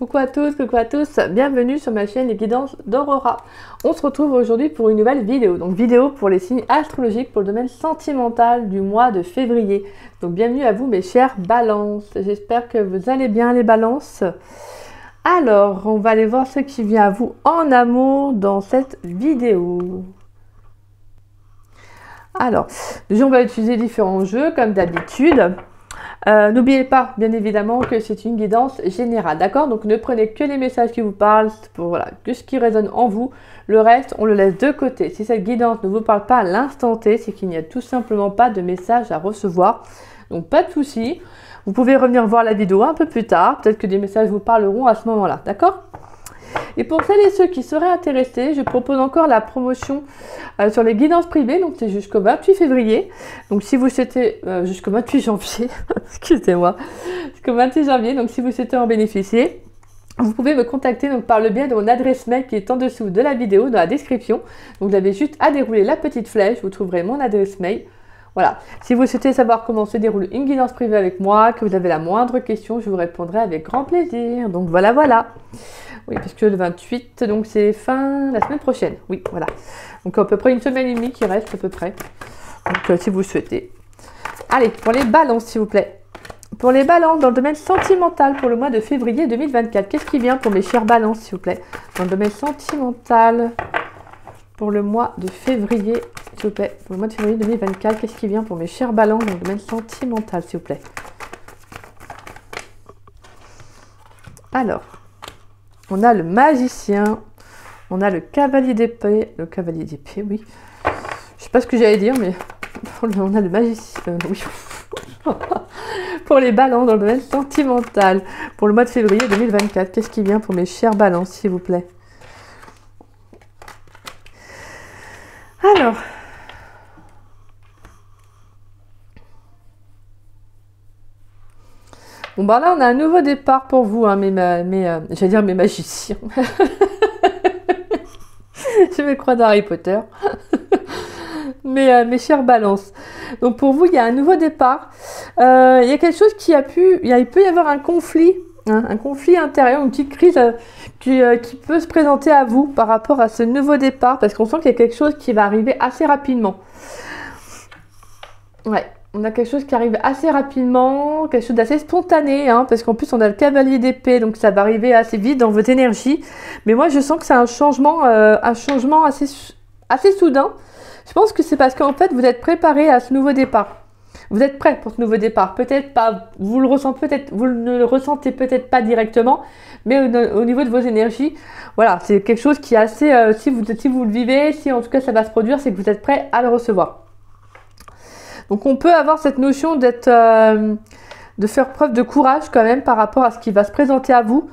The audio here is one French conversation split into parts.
coucou à tous, bienvenue sur ma chaîne Les Guidances d'Aurora. On se retrouve aujourd'hui pour une nouvelle vidéo, donc vidéo pour les signes astrologiques pour le domaine sentimental du mois de février. Donc bienvenue à vous mes chers balances, j'espère que vous allez bien les balances. Alors, on va aller voir ce qui vient à vous en amour dans cette vidéo. Alors, déjà on va utiliser différents jeux comme d'habitude. N'oubliez pas, bien évidemment, que c'est une guidance générale, d'accord? Donc ne prenez que les messages qui vous parlent, pour voilà, que ce qui résonne en vous. Le reste, on le laisse de côté. Si cette guidance ne vous parle pas à l'instant T, c'est qu'il n'y a tout simplement pas de message à recevoir. Donc pas de souci. Vous pouvez revenir voir la vidéo un peu plus tard. Peut-être que des messages vous parleront à ce moment-là, d'accord? Et pour celles et ceux qui seraient intéressés, je propose encore la promotion sur les guidances privées, donc c'est jusqu'au 28 février. Donc si vous souhaitez, jusqu'au 28 janvier, excusez-moi, jusqu'au 28 janvier, donc si vous souhaitez en bénéficier, vous pouvez me contacter donc, par le biais de mon adresse mail qui est en dessous de la vidéo, dans la description. Donc vous avez juste à dérouler la petite flèche, vous trouverez mon adresse mail. Voilà, si vous souhaitez savoir comment se déroule une guidance privée avec moi, que vous avez la moindre question, je vous répondrai avec grand plaisir. Donc voilà. Oui, parce que le 28, donc c'est fin la semaine prochaine. Oui, voilà. Donc à peu près une semaine et demie qui reste à peu près. Donc si vous souhaitez. Allez, pour les balances s'il vous plaît. Pour les balances dans le domaine sentimental pour le mois de février 2024. Qu'est-ce qui vient pour mes chères balances s'il vous plaît? Dans le domaine sentimental pour le mois de février, s'il vous plaît. Pour le mois de février 2024, qu'est-ce qui vient pour mes chères balances dans le domaine sentimental s'il vous plaît? Alors. On a le magicien, on a le cavalier d'épée, oui. Je sais pas ce que j'allais dire, mais on a le magicien, oui. Pour les balances dans le domaine sentimental, pour le mois de février 2024, qu'est-ce qui vient pour mes chères balances, s'il vous plaît? Alors... Bon, bah là, on a un nouveau départ pour vous, hein, j'allais dire mes magiciens. Je me crois dans Harry Potter. Mes chères balances. Donc, pour vous, il y a un nouveau départ. Il y a quelque chose il peut y avoir un conflit, hein, un conflit intérieur, une petite crise qui peut se présenter à vous par rapport à ce nouveau départ, parce qu'on sent qu'il y a quelque chose qui va arriver assez rapidement. Ouais. On a quelque chose qui arrive assez rapidement, quelque chose d'assez spontané, hein, parce qu'en plus on a le cavalier d'épée, donc ça va arriver assez vite dans votre énergie. Mais moi je sens que c'est un changement assez soudain. Je pense que c'est parce qu'en fait vous êtes préparé à ce nouveau départ. Vous êtes prêt pour ce nouveau départ. Peut-être pas, vous ne le ressentez peut-être pas directement, mais au niveau de vos énergies, voilà, c'est quelque chose qui est assez, si vous le vivez, si en tout cas ça va se produire, c'est que vous êtes prêt à le recevoir. Donc on peut avoir cette notion de faire preuve de courage quand même par rapport à ce qui va se présenter à vous.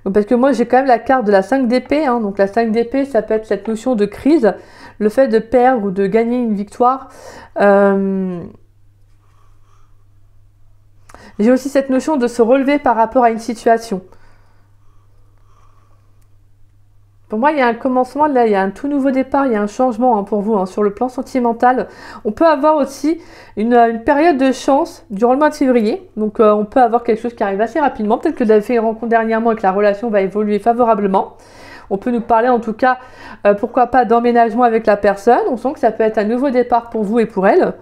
Donc, parce que moi j'ai quand même la carte de la 5 d'épée. Hein, donc la 5 d'épée, ça peut être cette notion de crise, le fait de perdre ou de gagner une victoire. J'ai aussi cette notion de se relever par rapport à une situation. Pour moi, il y a un commencement, là, il y a un tout nouveau départ, il y a un changement pour vous, hein, sur le plan sentimental. On peut avoir aussi une période de chance durant le mois de février. Donc, on peut avoir quelque chose qui arrive assez rapidement. Peut-être que vous avez fait une rencontre dernièrement et que la relation va évoluer favorablement. On peut nous parler, en tout cas, pourquoi pas d'emménagement avec la personne. On sent que ça peut être un nouveau départ pour vous et pour elle.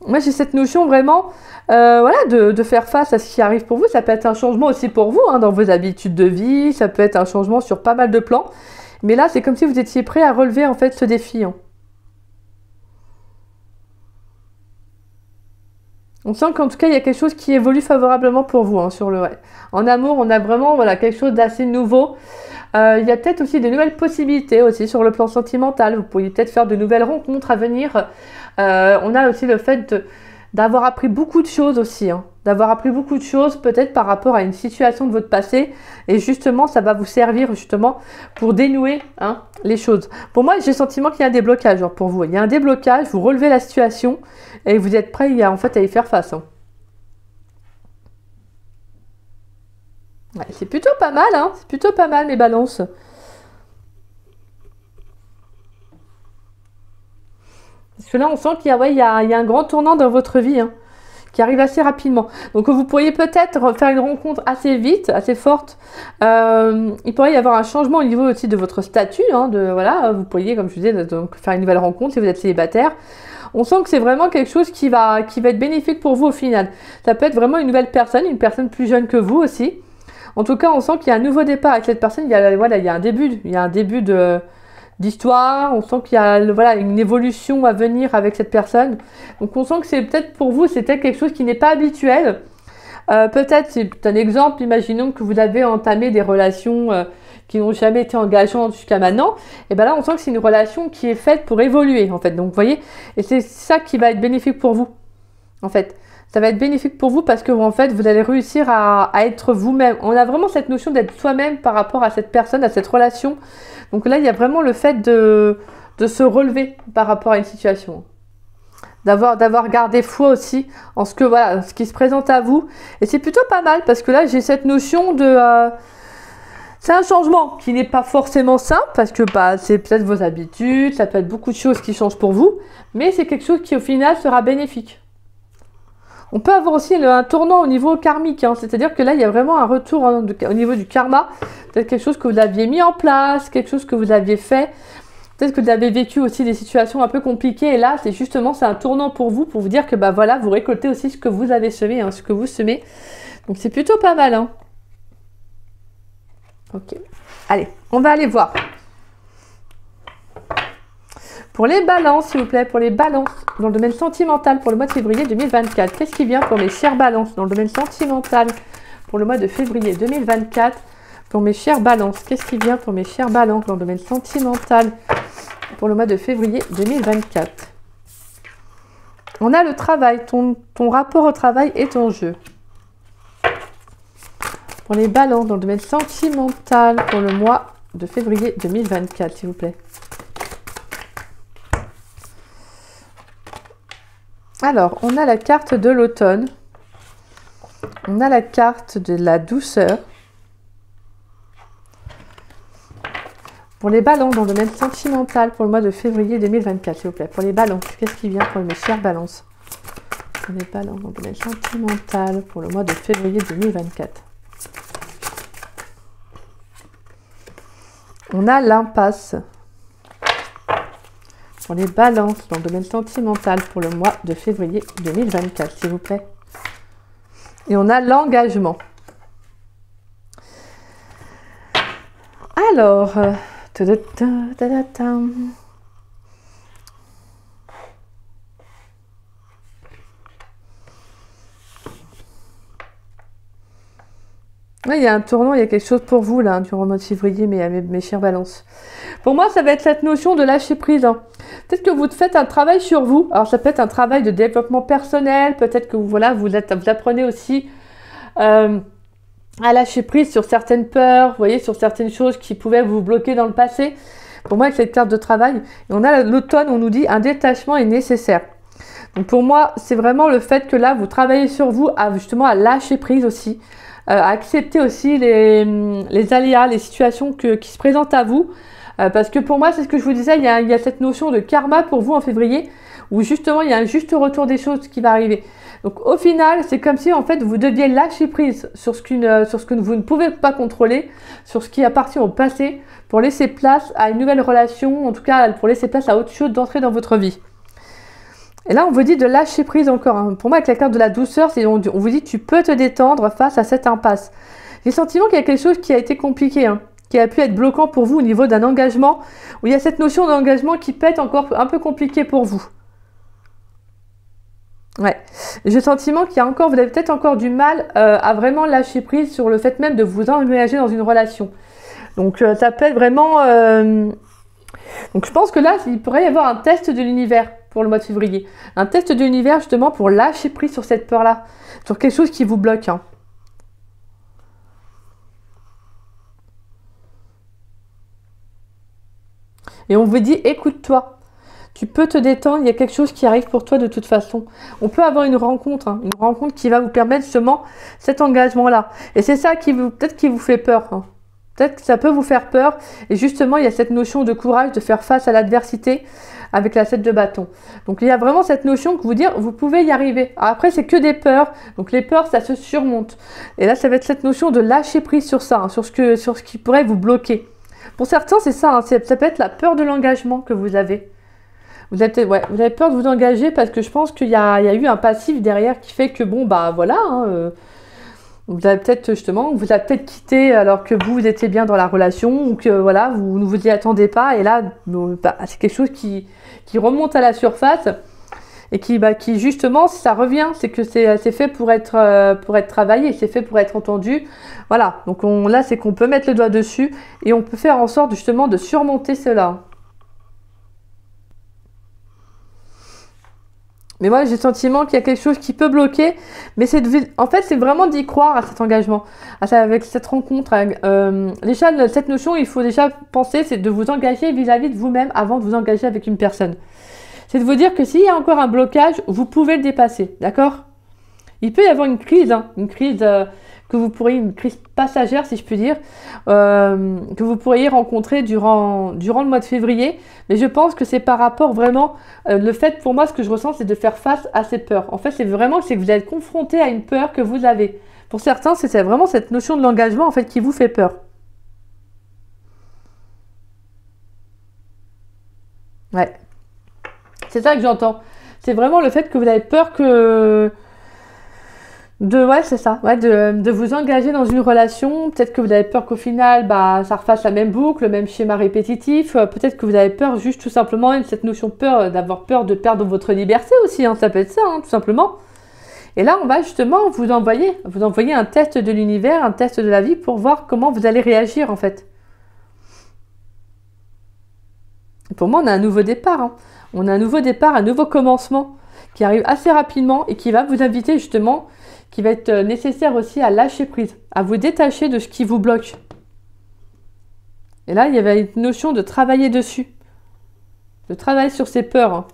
Moi, j'ai cette notion vraiment voilà, de faire face à ce qui arrive pour vous. Ça peut être un changement aussi pour vous, hein, dans vos habitudes de vie. Ça peut être un changement sur pas mal de plans. Mais là, c'est comme si vous étiez prêt à relever en fait ce défi. Hein. On sent qu'en tout cas, il y a quelque chose qui évolue favorablement pour vous. Hein, En amour, on a vraiment voilà, quelque chose d'assez nouveau. Il y a peut-être aussi de nouvelles possibilités aussi sur le plan sentimental. Vous pourriez peut-être faire de nouvelles rencontres à venir. On a aussi le fait d'avoir appris beaucoup de choses aussi, hein. D'avoir appris beaucoup de choses peut-être par rapport à une situation de votre passé, et justement ça va vous servir justement pour dénouer, hein, les choses. Pour moi, j'ai le sentiment qu'il y a des blocages, pour vous. Il y a un déblocage, vous relevez la situation et vous êtes prêt en fait à y faire face. Hein. Ouais, c'est plutôt pas mal, hein, c'est plutôt pas mal mes balances. Parce que là, on sent qu'il y a un grand tournant dans votre vie, hein, qui arrive assez rapidement. Donc vous pourriez peut-être faire une rencontre assez vite, assez forte. Il pourrait y avoir un changement au niveau aussi de votre statut. Voilà, vous pourriez, comme je vous disais, donc, faire une nouvelle rencontre si vous êtes célibataire. On sent que c'est vraiment quelque chose qui va être bénéfique pour vous au final. Ça peut être vraiment une nouvelle personne, une personne plus jeune que vous aussi. En tout cas, on sent qu'il y a un nouveau départ avec cette personne. Il y a un début d'histoire. On sent qu'il y a une évolution à venir avec cette personne. Donc on sent que c'est peut-être pour vous, c'est peut-être quelque chose qui n'est pas habituel. Peut-être, c'est un exemple, imaginons que vous avez entamé des relations qui n'ont jamais été engageantes jusqu'à maintenant. Et bien là, on sent que c'est une relation qui est faite pour évoluer, en fait. Donc vous voyez, et c'est ça qui va être bénéfique pour vous, en fait. Ça va être bénéfique pour vous parce que en fait, vous allez réussir à être vous-même. On a vraiment cette notion d'être soi-même par rapport à cette personne, à cette relation. Donc là, il y a vraiment le fait de se relever par rapport à une situation. D'avoir gardé foi aussi en ce qui se présente à vous. Et c'est plutôt pas mal parce que là, j'ai cette notion de... c'est un changement qui n'est pas forcément simple parce que c'est peut-être vos habitudes, ça peut être beaucoup de choses qui changent pour vous. Mais c'est quelque chose qui au final sera bénéfique. On peut avoir aussi un tournant au niveau karmique, c'est-à-dire que là, il y a vraiment un retour au niveau du karma. Peut-être quelque chose que vous aviez mis en place, quelque chose que vous aviez fait. Peut-être que vous avez vécu aussi des situations un peu compliquées. Et là, c'est un tournant pour vous dire que voilà, vous récoltez aussi ce que vous avez semé, ce que vous semez. Donc c'est plutôt pas mal. Ok. Allez, on va aller voir. Pour les balances, s'il vous plaît, pour les balances dans le domaine sentimental pour le mois de février 2024. Qu'est-ce qui vient pour mes chères balances dans le domaine sentimental pour le mois de février 2024 pour mes chères balances? Qu'est-ce qui vient pour mes chères balances dans le domaine sentimental pour le mois de février 2024? On a le travail, ton rapport au travail est en jeu. Pour les balances dans le domaine sentimental pour le mois de février 2024, s'il vous plaît. Alors, on a la carte de l'automne. On a la carte de la douceur. Pour les balances dans le domaine sentimental pour le mois de février 2024, s'il vous plaît. Pour les balances, qu'est-ce qui vient pour mes chères balances? Pour les balances dans le domaine sentimental pour le mois de février 2024. On a l'impasse. Pour les balances dans le domaine sentimental pour le mois de février 2024, s'il vous plaît. Et on a l'engagement. Alors, oui, il y a un tournant, il y a quelque chose pour vous là, durant le mois de février, mes chères balances. Pour moi, ça va être cette notion de lâcher prise. Peut-être que vous faites un travail sur vous. Alors, ça peut être un travail de développement personnel. Peut-être que vous apprenez aussi à lâcher prise sur certaines peurs, vous voyez, sur certaines choses qui pouvaient vous bloquer dans le passé. Pour moi, avec cette carte de travail, et on a l'automne, on nous dit un détachement est nécessaire. Donc pour moi, c'est vraiment le fait que là, vous travaillez sur vous, justement à lâcher prise aussi, à accepter aussi les aléas, les situations qui se présentent à vous. Parce que pour moi, c'est ce que je vous disais, il y a cette notion de karma pour vous en février, où justement, il y a un juste retour des choses qui va arriver. Donc au final, c'est comme si en fait, vous deviez lâcher prise sur ce que vous ne pouvez pas contrôler, sur ce qui appartient au passé, pour laisser place à une nouvelle relation, en tout cas pour laisser place à autre chose d'entrer dans votre vie. Et là, on vous dit de lâcher prise encore. Pour moi, avec la carte de la douceur, on vous dit tu peux te détendre face à cette impasse. J'ai le sentiment qu'il y a quelque chose qui a été compliqué, qui a pu être bloquant pour vous au niveau d'un engagement, où il y a cette notion d'engagement qui peut être encore un peu compliqué pour vous. Ouais, j'ai le sentiment vous avez peut-être encore du mal à vraiment lâcher prise sur le fait même de vous engager dans une relation. Donc ça peut être vraiment... Donc je pense que là, il pourrait y avoir un test de l'univers pour le mois de février. Un test de l'univers justement pour lâcher prise sur cette peur-là, sur quelque chose qui vous bloque. Et on vous dit, écoute-toi. Tu peux te détendre, il y a quelque chose qui arrive pour toi de toute façon. On peut avoir une rencontre qui va vous permettre justement cet engagement-là. Et c'est ça peut-être qui vous fait peur. Peut-être que ça peut vous faire peur. Et justement, il y a cette notion de courage, de faire face à l'adversité, avec la 7 de bâton. Donc il y a vraiment cette notion que vous pouvez y arriver. Alors, après, c'est que des peurs. Donc les peurs, ça se surmonte. Et là, ça va être cette notion de lâcher prise sur ça, hein, sur ce qui pourrait vous bloquer. Pour certains, c'est ça. Hein, ça peut être la peur de l'engagement que vous avez. Vous avez vous avez peur de vous engager parce que je pense qu'il y a eu un passif derrière qui fait que bon, bah voilà, hein, vous avez peut-être justement, vous avez peut-être quitté alors que vous étiez bien dans la relation ou que voilà, vous ne vous y attendez pas et là, bah, c'est quelque chose qui remonte à la surface et qui justement, ça revient, c'est que c'est fait pour être travaillé, c'est fait pour être entendu. Voilà, donc là, c'est qu'on peut mettre le doigt dessus et on peut faire en sorte justement de surmonter cela. Mais moi, j'ai le sentiment qu'il y a quelque chose qui peut bloquer. Mais en fait, c'est vraiment d'y croire à cet engagement, avec cette rencontre. Déjà, cette notion, il faut déjà penser, c'est de vous engager vis-à-vis de vous-même avant de vous engager avec une personne. C'est de vous dire que s'il y a encore un blocage, vous pouvez le dépasser, d'accord? Il peut y avoir une crise, hein, une crise passagère, si je puis dire, que vous pourriez rencontrer durant le mois de février. Mais je pense que c'est par rapport vraiment, le fait pour moi, ce que je ressens, c'est de faire face à ces peurs. En fait, c'est que vous êtes confronté à une peur que vous avez. Pour certains, c'est vraiment cette notion de l'engagement, en fait, qui vous fait peur. Ouais. C'est ça que j'entends. C'est vraiment le fait que vous avez peur ouais, c'est ça, ouais, de vous engager dans une relation. Peut-être que vous avez peur qu'au final, bah, ça refasse la même boucle, le même schéma répétitif. Peut-être que vous avez peur, juste tout simplement, cette notion de peur, d'avoir peur de perdre votre liberté aussi, hein, ça peut être ça, hein, tout simplement. Et là, on va justement vous envoyer un test de l'univers, un test de la vie pour voir comment vous allez réagir, en fait. Et pour moi, on a un nouveau départ, hein. On a un nouveau départ, un nouveau commencement qui arrive assez rapidement et qui va vous inviter justement, qui va être nécessaire aussi à lâcher prise, à vous détacher de ce qui vous bloque. Et là, il y avait une notion de travailler dessus, de travailler sur ses peurs. Hein.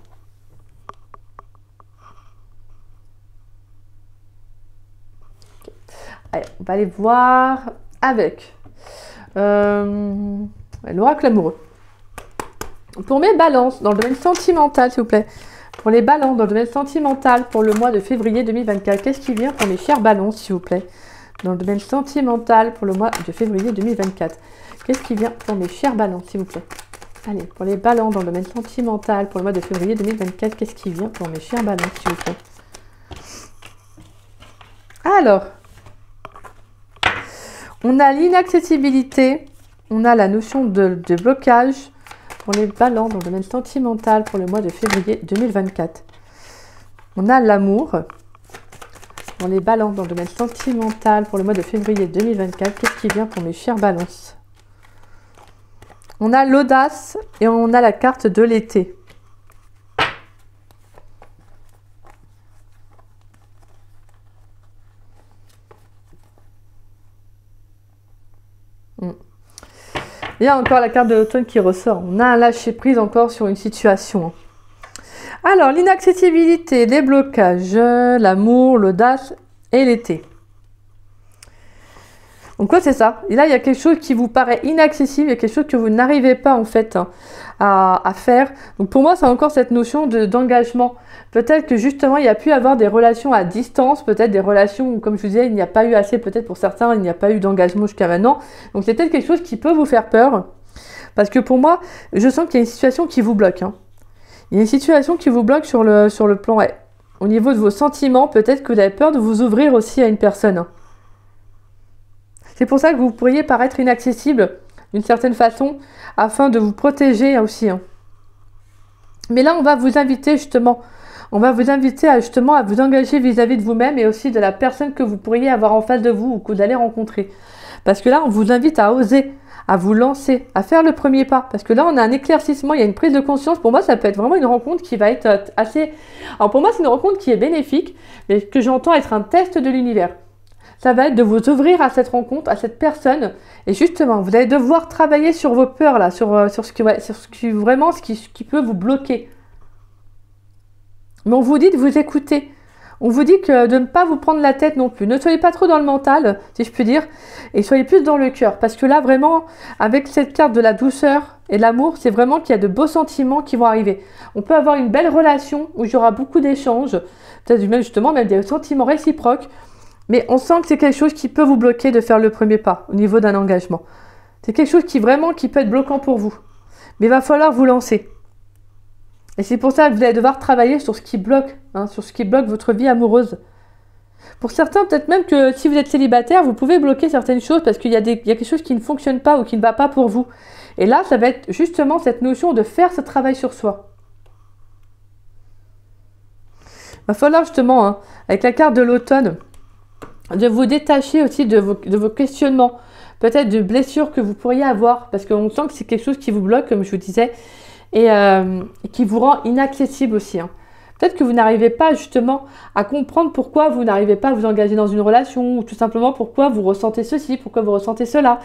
Okay. Allez, on va aller voir avec l'oracle amoureux. Pour mes balances, dans le domaine sentimental, s'il vous plaît. Pour les balances, dans le domaine sentimental, pour le mois de février 2024, qu'est-ce qui vient pour mes chères balances, s'il vous plaît? Dans le domaine sentimental, pour le mois de février 2024, qu'est-ce qui vient pour mes chères balances, s'il vous plaît? Allez, pour les balances, dans le domaine sentimental, pour le mois de février 2024, qu'est-ce qui vient pour mes chères balances, s'il vous plaît? Alors, on a l'inaccessibilité, on a la notion de blocage, pour les balances dans le domaine sentimental pour le mois de février 2024. On a l'amour. Pour les balances dans le domaine sentimental pour le mois de février 2024. Qu'est-ce qui vient pour mes chères balances? On a l'audace et on a la carte de l'été. Il y a encore la carte de l'automne qui ressort. On a un lâcher prise encore sur une situation. Alors, l'inaccessibilité, les blocages, l'amour, l'audace et l'été. Donc, quoi, c'est ça. Et là, il y a quelque chose qui vous paraît inaccessible, il y a quelque chose que vous n'arrivez pas, en fait, à faire. Donc, pour moi, c'est encore cette notion d'engagement. Peut-être que, justement, il y a pu avoir des relations à distance, peut-être des relations où, comme je vous disais, il n'y a pas eu assez, peut-être pour certains, il n'y a pas eu d'engagement jusqu'à maintenant. Donc, c'est peut-être quelque chose qui peut vous faire peur. Parce que pour moi, je sens qu'il y a une situation qui vous bloque. Hein. Il y a une situation qui vous bloque sur le plan, ouais. Au niveau de vos sentiments, peut-être que vous avez peur de vous ouvrir aussi à une personne. Hein. C'est pour ça que vous pourriez paraître inaccessible d'une certaine façon, afin de vous protéger aussi. Hein. Mais là, on va vous inviter justement, à vous engager vis-à-vis de vous-même et aussi de la personne que vous pourriez avoir en face de vous ou que vous allez rencontrer. Parce que là, on vous invite à oser, à vous lancer, à faire le premier pas. Parce que là, on a un éclaircissement, il y a une prise de conscience. Pour moi, ça peut être vraiment une rencontre qui va être assez... Alors pour moi, c'est une rencontre qui est bénéfique, mais que j'entends être un test de l'univers. Ça va être de vous ouvrir à cette rencontre, à cette personne. Et justement, vous allez devoir travailler sur vos peurs, là, sur ce qui peut vous bloquer. Mais on vous dit de vous écouter. On vous dit que de ne pas vous prendre la tête non plus. Ne soyez pas trop dans le mental, si je puis dire, et soyez plus dans le cœur. Parce que là, vraiment, avec cette carte de la douceur et de l'amour, c'est vraiment qu'il y a de beaux sentiments qui vont arriver. On peut avoir une belle relation où il y aura beaucoup d'échanges, peut-être même justement même des sentiments réciproques, mais on sent que c'est quelque chose qui peut vous bloquer de faire le premier pas au niveau d'un engagement. C'est quelque chose qui vraiment qui peut être bloquant pour vous. Mais il va falloir vous lancer. Et c'est pour ça que vous allez devoir travailler sur ce qui bloque, sur ce qui bloque votre vie amoureuse. Pour certains, peut-être même que si vous êtes célibataire, vous pouvez bloquer certaines choses parce qu'il y a quelque chose qui ne fonctionne pas ou qui ne va pas pour vous. Et là, ça va être justement cette notion de faire ce travail sur soi. Il va falloir justement, avec la carte de l'automne, de vous détacher aussi de vos questionnements, peut-être de blessures que vous pourriez avoir, parce qu'on sent que c'est quelque chose qui vous bloque, comme je vous disais, et qui vous rend inaccessible aussi. Peut-être que vous n'arrivez pas justement à comprendre pourquoi vous n'arrivez pas à vous engager dans une relation, ou tout simplement pourquoi vous ressentez ceci, pourquoi vous ressentez cela.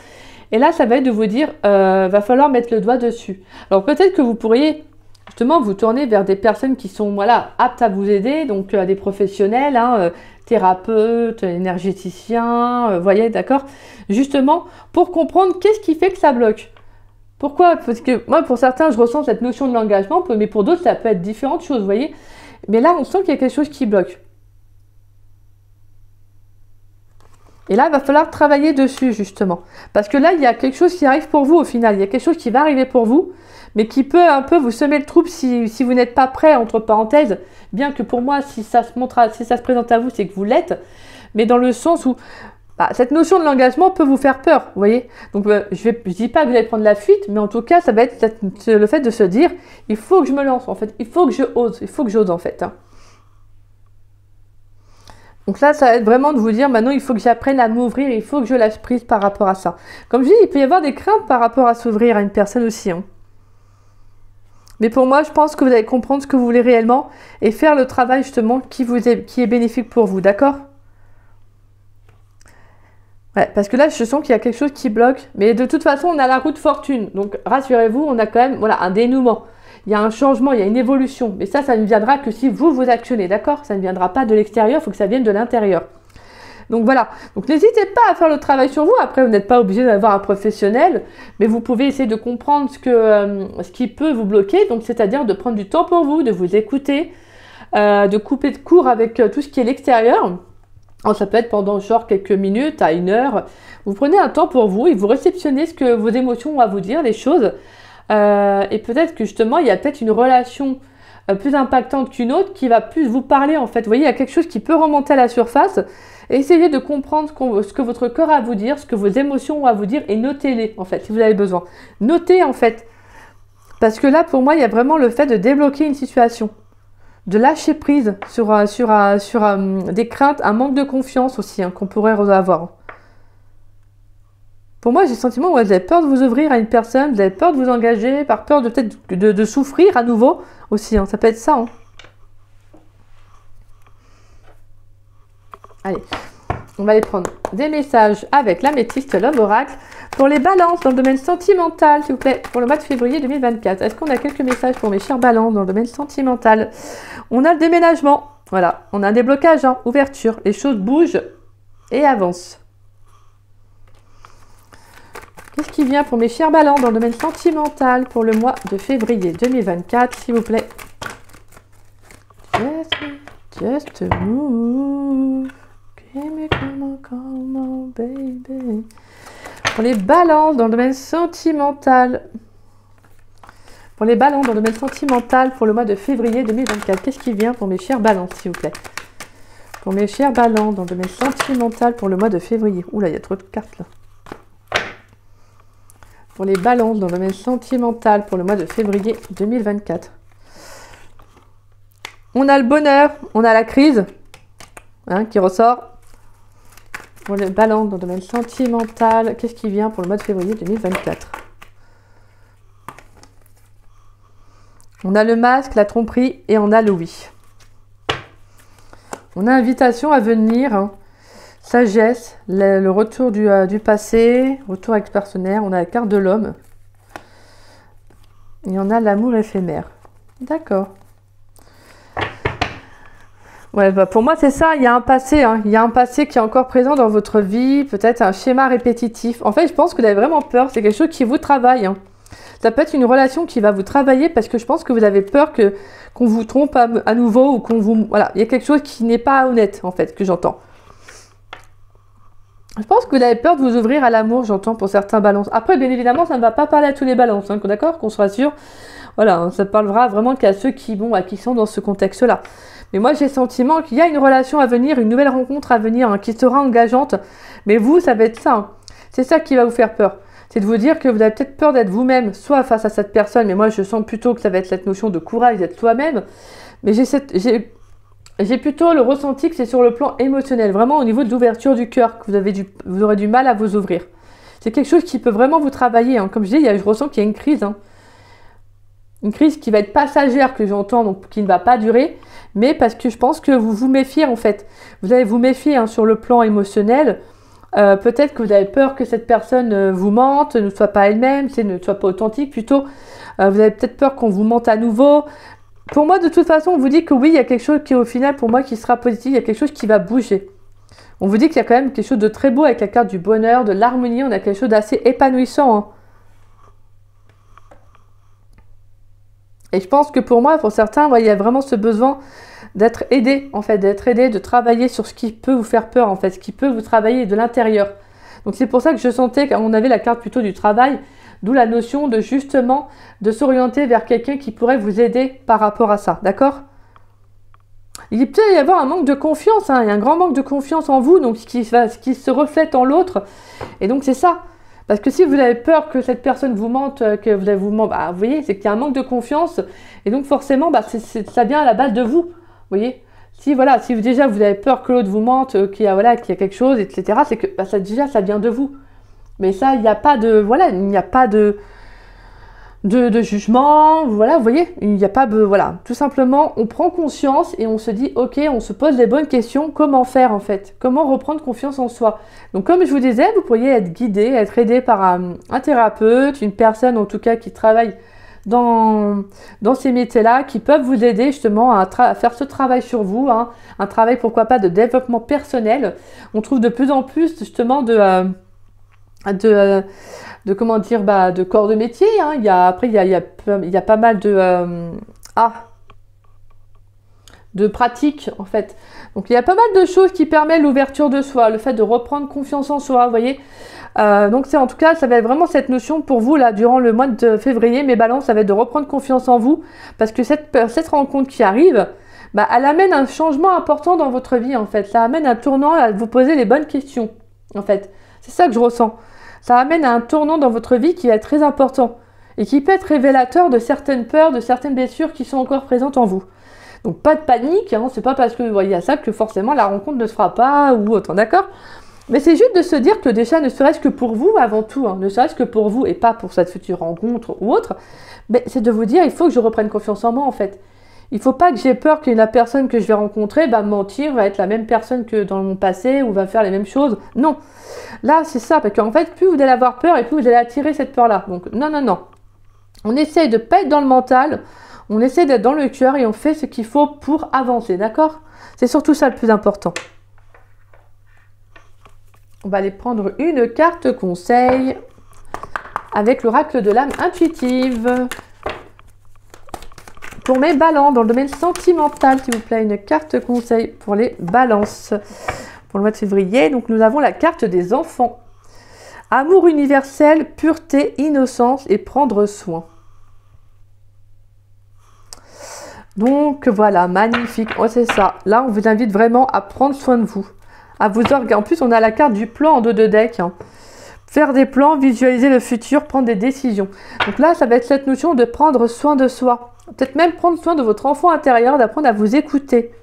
Et là, ça va être de vous dire, va falloir mettre le doigt dessus. Alors peut-être que vous pourriez justement vous tourner vers des personnes qui sont aptes à vous aider, donc des professionnels, thérapeutes, énergéticiens, voyez, d'accord? Justement, pour comprendre qu'est-ce qui fait que ça bloque. Pourquoi? Parce que moi, pour certains, je ressens cette notion de l'engagement, mais pour d'autres, ça peut être différentes choses, vous voyez. Mais là, on sent qu'il y a quelque chose qui bloque. Et là, il va falloir travailler dessus, justement. Parce que là, il y a quelque chose qui arrive pour vous, au final. Il y a quelque chose qui va arriver pour vous, mais qui peut un peu vous semer le trouble si vous n'êtes pas prêt, entre parenthèses. Bien que pour moi, si ça se présente à vous, c'est que vous l'êtes. Mais dans le sens où cette notion de l'engagement peut vous faire peur, vous voyez. Donc, je dis pas que vous allez prendre la fuite, mais en tout cas, ça va être le fait de se dire, il faut que je me lance, en fait. Il faut que je ose. Il faut que j'ose, en fait. Donc là, ça va être vraiment de vous dire, maintenant, il faut que j'apprenne à m'ouvrir, il faut que je lâche prise par rapport à ça. Comme je dis, il peut y avoir des craintes par rapport à s'ouvrir à une personne aussi. Mais pour moi, je pense que vous allez comprendre ce que vous voulez réellement et faire le travail, justement, qui est bénéfique pour vous, d'accord ? Ouais, parce que là, je sens qu'il y a quelque chose qui bloque. Mais de toute façon, on a la roue de fortune. Donc, rassurez-vous, on a quand même un dénouement. Il y a un changement, il y a une évolution. Mais ça ne viendra que si vous actionnez, d'accord? Ça ne viendra pas de l'extérieur, il faut que ça vienne de l'intérieur. Donc voilà. Donc n'hésitez pas à faire le travail sur vous. Après, vous n'êtes pas obligé d'avoir un professionnel. Mais vous pouvez essayer de comprendre ce qui peut vous bloquer. Donc, c'est-à-dire de prendre du temps pour vous, de vous écouter, de couper de court avec tout ce qui est l'extérieur. Alors, ça peut être pendant genre quelques minutes à 1 heure. Vous prenez un temps pour vous et vous réceptionnez ce que vos émotions ont à vous dire, les choses. Et peut-être que justement, il y a peut-être une relation plus impactante qu'une autre qui va plus vous parler en fait. Vous voyez, il y a quelque chose qui peut remonter à la surface. Essayez de comprendre ce que votre corps a à vous dire, ce que vos émotions ont à vous dire et notez-les en fait, si vous avez besoin. Notez en fait. Parce que là, pour moi, il y a vraiment le fait de débloquer une situation. De lâcher prise sur des craintes, un manque de confiance aussi qu'on pourrait avoir. Pour moi, j'ai le sentiment que vous avez peur de vous ouvrir à une personne, vous avez peur de vous engager, par peur de peut-être de souffrir à nouveau aussi. Ça peut être ça. Allez, on va aller prendre des messages avec l'améthyste Love Oracle pour les balances dans le domaine sentimental, s'il vous plaît, pour le mois de février 2024. Est-ce qu'on a quelques messages pour mes chères balances dans le domaine sentimental? On a le déménagement, voilà, on a un déblocage, ouverture, les choses bougent et avancent. Qu'est-ce qui vient pour mes chères balances dans le domaine sentimental pour le mois de février 2024, s'il vous plaît? Just move. Come on, baby. Pour les balances dans le domaine sentimental. Pour les balances dans le domaine sentimental pour le mois de février 2024. Qu'est-ce qui vient pour mes chères balances, s'il vous plaît? Pour mes chères balances dans le domaine sentimental pour le mois de février. Oula, il y a trop de cartes là. Pour les balances dans le domaine sentimental pour le mois de février 2024. On a le bonheur, on a la crise qui ressort. Pour les balances dans le domaine sentimental, qu'est-ce qui vient pour le mois de février 2024? On a le masque, la tromperie et on a le oui. On a invitation à venir, sagesse, le retour du passé, retour expersonnaire. On a la carte de l'homme. Et on a l'amour éphémère. D'accord. Ouais, bah pour moi, c'est ça. Il y a un passé, hein. Il y a un passé qui est encore présent dans votre vie, peut-être un schéma répétitif. En fait, je pense que vous avez vraiment peur. C'est quelque chose qui vous travaille, hein. Ça peut être une relation qui va vous travailler parce que je pense que vous avez peur qu'on vous trompe à nouveau ou qu'on vous... Voilà, il y a quelque chose qui n'est pas honnête, en fait, que j'entends. Je pense que vous avez peur de vous ouvrir à l'amour, j'entends, pour certains balances. Après, bien évidemment, ça ne va pas parler à tous les balances, hein, d'accord? Qu'on se rassure. Voilà, hein, ça parlera vraiment qu'à ceux qui sont dans ce contexte-là. Mais moi, j'ai le sentiment qu'il y a une relation à venir, une nouvelle rencontre à venir, hein, qui sera engageante. Mais vous, ça va être ça, hein. C'est ça qui va vous faire peur. C'est de vous dire que vous avez peut-être peur d'être vous-même, soit face à cette personne, mais moi, je sens plutôt que ça va être cette notion de courage d'être soi-même. Mais j'ai plutôt le ressenti que c'est sur le plan émotionnel, vraiment au niveau de l'ouverture du cœur, que vous aurez du mal à vous ouvrir. C'est quelque chose qui peut vraiment vous travailler, hein. Comme je dis, je ressens qu'il y a une crise, hein. Une crise qui va être passagère, que j'entends, donc qui ne va pas durer, mais parce que je pense que vous vous méfiez en fait. Vous allez vous méfier, hein, sur le plan émotionnel. Peut-être que vous avez peur que cette personne vous mente, ne soit pas elle-même, ne soit pas authentique plutôt. Vous avez peut-être peur qu'on vous mente à nouveau. Pour moi, de toute façon, on vous dit que oui, il y a quelque chose qui, au final, pour moi, qui sera positif, il y a quelque chose qui va bouger. On vous dit qu'il y a quand même quelque chose de très beau avec la carte du bonheur, de l'harmonie, on a quelque chose d'assez épanouissant, hein. Et je pense que pour moi, pour certains, ouais, il y a vraiment ce besoin d'être aidé, en fait, d'être aidé, de travailler sur ce qui peut vous faire peur, en fait, ce qui peut vous travailler de l'intérieur. Donc c'est pour ça que je sentais qu'on avait la carte plutôt du travail, d'où la notion de justement de s'orienter vers quelqu'un qui pourrait vous aider par rapport à ça, d'accord? Il peut y avoir un manque de confiance, hein, il y a un grand manque de confiance en vous, donc ce qui se reflète en l'autre, et donc c'est ça. Parce que si vous avez peur que cette personne vous mente, que vous voyez, c'est qu'il y a un manque de confiance, et donc forcément, ça vient à la base de vous, vous voyez. Si déjà vous avez peur que l'autre vous mente, qu'il y a quelque chose, etc., c'est que déjà ça vient de vous. Mais ça, il n'y a pas de, il n'y a pas de jugement, voilà, vous voyez, il n'y a pas de, tout simplement, on prend conscience et on se dit, ok, on se pose les bonnes questions, comment faire en fait, comment reprendre confiance en soi. Donc comme je vous disais, vous pourriez être guidé, être aidé par un thérapeute, une personne en tout cas qui travaille dans ces métiers-là, qui peuvent vous aider justement à faire ce travail sur vous, hein, un travail pourquoi pas de développement personnel. On trouve de plus en plus justement de comment dire, de corps de métier, hein. Il y a pas mal de pratiques en fait. Donc il y a pas mal de choses qui permettent l'ouverture de soi, le fait de reprendre confiance en soi, vous voyez. Donc c'est en tout cas, ça va être vraiment cette notion pour vous là durant le mois de février, mes balances, ça va être de reprendre confiance en vous, parce que cette rencontre qui arrive, elle amène un changement important dans votre vie en fait. Ça amène un tournant à vous poser les bonnes questions en fait. C'est ça que je ressens. Ça amène à un tournant dans votre vie qui va être très important et qui peut être révélateur de certaines peurs, de certaines blessures qui sont encore présentes en vous. Donc pas de panique, hein, c'est pas parce que vous voyez ça que forcément la rencontre ne se fera pas ou autre, d'accord? Mais c'est juste de se dire que déjà, ne serait-ce que pour vous avant tout, hein, ne serait-ce que pour vous et pas pour cette future rencontre ou autre, mais c'est de vous dire, il faut que je reprenne confiance en moi en fait. Il ne faut pas que j'ai peur que la personne que je vais rencontrer va mentir, va être la même personne que dans mon passé ou va faire les mêmes choses. Non. Là, c'est ça, parce qu'en fait, plus vous allez avoir peur et plus vous allez attirer cette peur-là. Donc, non, non, non. On essaye de ne pas être dans le mental, on essaie d'être dans le cœur et on fait ce qu'il faut pour avancer, d'accord? C'est surtout ça le plus important. On va aller prendre une carte conseil avec l'oracle de l'âme intuitive. Pour mes balances, dans le domaine sentimental, s'il vous plaît, une carte conseil pour les balances. Pour le mois de février, donc nous avons la carte des enfants. Amour universel, pureté, innocence et prendre soin. Donc voilà, magnifique. Oh, c'est ça. Là, on vous invite vraiment à prendre soin de vous. À vous organiser. En plus, on a la carte du plan en dos de deck, hein. Faire des plans, visualiser le futur, prendre des décisions. Donc là, ça va être cette notion de prendre soin de soi. Peut-être même prendre soin de votre enfant intérieur, d'apprendre à vous écouter.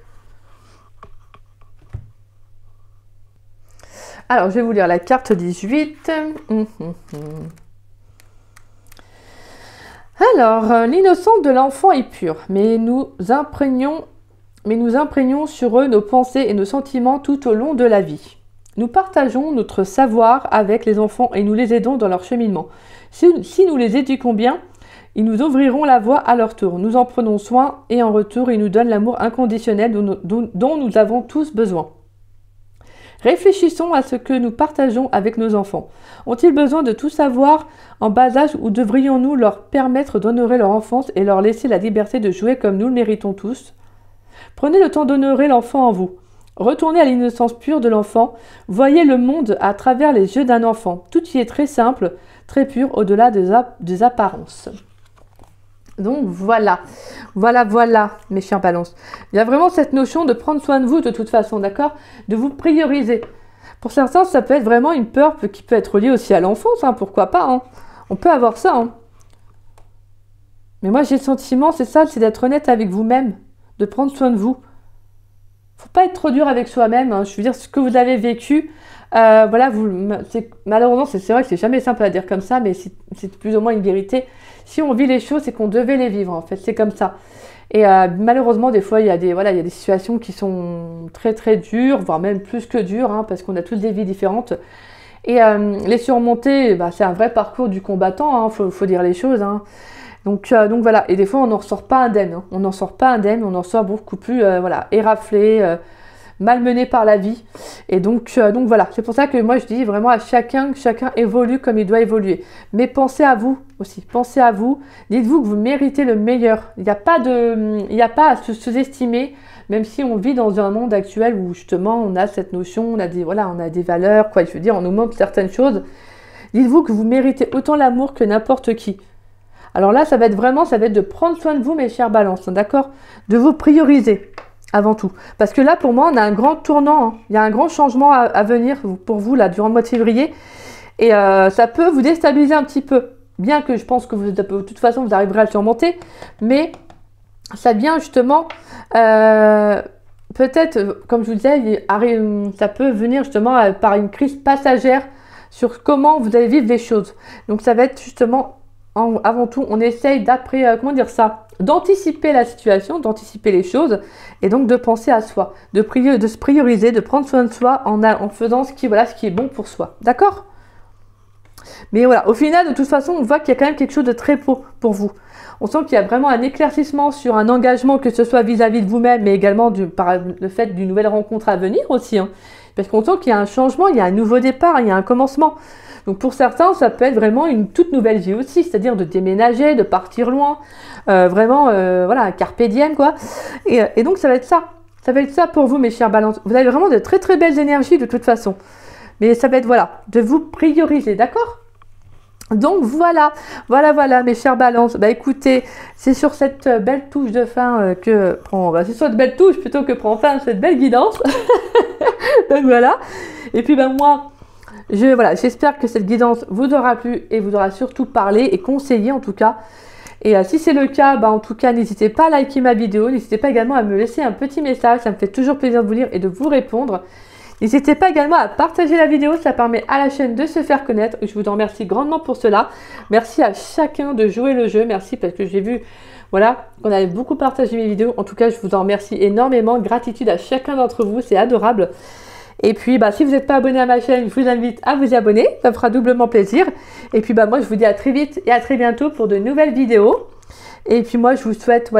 Alors, je vais vous lire la carte 18. Alors, l'innocence de l'enfant est pure, mais nous imprégnons sur eux nos pensées et nos sentiments tout au long de la vie. Nous partageons notre savoir avec les enfants et nous les aidons dans leur cheminement. Si nous les éduquons bien, ils nous ouvriront la voie à leur tour. Nous en prenons soin et en retour, ils nous donnent l'amour inconditionnel dont nous avons tous besoin. Réfléchissons à ce que nous partageons avec nos enfants. Ont-ils besoin de tout savoir en bas âge ou devrions-nous leur permettre d'honorer leur enfance et leur laisser la liberté de jouer comme nous le méritons tous? Prenez le temps d'honorer l'enfant en vous. Retournez à l'innocence pure de l'enfant. Voyez le monde à travers les yeux d'un enfant. Tout y est très simple, très pur, au-delà des apparences. Donc voilà, mes chers balances. Il y a vraiment cette notion de prendre soin de vous de toute façon, d'accord? De vous prioriser. Pour certains, ça peut être vraiment une peur qui peut être liée aussi à l'enfance, hein, pourquoi pas, hein. On peut avoir ça, hein. Mais moi, j'ai le sentiment, c'est ça, c'est d'être honnête avec vous-même, de prendre soin de vous. Faut pas être trop dur avec soi-même, hein. Je veux dire, ce que vous avez vécu, voilà, malheureusement, c'est vrai que c'est jamais simple à dire comme ça, mais c'est plus ou moins une vérité. Si on vit les choses, c'est qu'on devait les vivre, en fait, c'est comme ça. Et malheureusement, des fois, il y a des situations qui sont très très dures, voire même plus que dures, hein, parce qu'on a tous des vies différentes. Et les surmonter, c'est un vrai parcours du combattant, hein, faut dire les choses, hein. Donc voilà, et des fois on n'en ressort pas indemne, hein. On n'en sort pas indemne, on en sort beaucoup plus éraflé, malmené par la vie. Et donc voilà, c'est pour ça que moi je dis vraiment à chacun évolue comme il doit évoluer. Mais pensez à vous aussi, pensez à vous, dites-vous que vous méritez le meilleur. Il n'y a pas à se sous-estimer, même si on vit dans un monde actuel où justement on a cette notion, on a des valeurs, quoi, je veux dire, on nous montre certaines choses. Dites-vous que vous méritez autant l'amour que n'importe qui. Alors là, ça va être de prendre soin de vous, mes chers balances, d'accord? De vous prioriser avant tout. Parce que là, pour moi, on a un grand tournant, hein. Il y a un grand changement à venir pour vous, là, durant le mois de février. Et ça peut vous déstabiliser un petit peu. Bien que je pense que de toute façon, vous arriverez à le surmonter. Mais ça vient justement, peut-être, comme je vous disais, ça peut venir justement par une crise passagère sur comment vous allez vivre les choses. Donc ça va être justement... Avant tout, on essaye d'anticiper la situation, d'anticiper les choses et donc de penser à soi, de se prioriser, de prendre soin de soi en faisant ce qui est bon pour soi. D'accord? Mais voilà, au final, de toute façon, on voit qu'il y a quand même quelque chose de très beau pour vous. On sent qu'il y a vraiment un éclaircissement sur un engagement, que ce soit vis-à-vis de vous-même, mais également par le fait d'une nouvelle rencontre à venir aussi, hein. Parce qu'on sent qu'il y a un changement, il y a un nouveau départ, il y a un commencement. Donc pour certains, ça peut être vraiment une toute nouvelle vie aussi, c'est-à-dire de déménager, de partir loin, un carpe diem, quoi. Et donc ça va être ça pour vous, mes chers balances. Vous avez vraiment de très très belles énergies de toute façon. Mais ça va être, de vous prioriser, d'accord? Donc voilà, mes chers balances. Écoutez, c'est sur cette belle touche de fin c'est sur cette belle touche plutôt que prend fin cette belle guidance. Donc voilà. Et puis moi, j'espère que cette guidance vous aura plu et vous aura surtout parlé et conseillé en tout cas. Et si c'est le cas, en tout cas, n'hésitez pas à liker ma vidéo. N'hésitez pas également à me laisser un petit message. Ça me fait toujours plaisir de vous lire et de vous répondre. N'hésitez pas également à partager la vidéo, ça permet à la chaîne de se faire connaître. Je vous en remercie grandement pour cela. Merci à chacun de jouer le jeu. Merci parce que j'ai vu qu'on avait beaucoup partagé mes vidéos. En tout cas, je vous en remercie énormément. Gratitude à chacun d'entre vous, c'est adorable. Et puis, si vous n'êtes pas abonné à ma chaîne, je vous invite à vous y abonner. Ça me fera doublement plaisir. Et puis, moi, je vous dis à très vite et à très bientôt pour de nouvelles vidéos. Et puis moi, je vous souhaite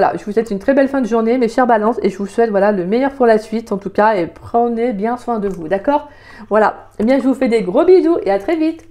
une très belle fin de journée, mes chers balances, et je vous souhaite le meilleur pour la suite, en tout cas, et prenez bien soin de vous, d'accord? Voilà. Eh bien, je vous fais des gros bisous et à très vite.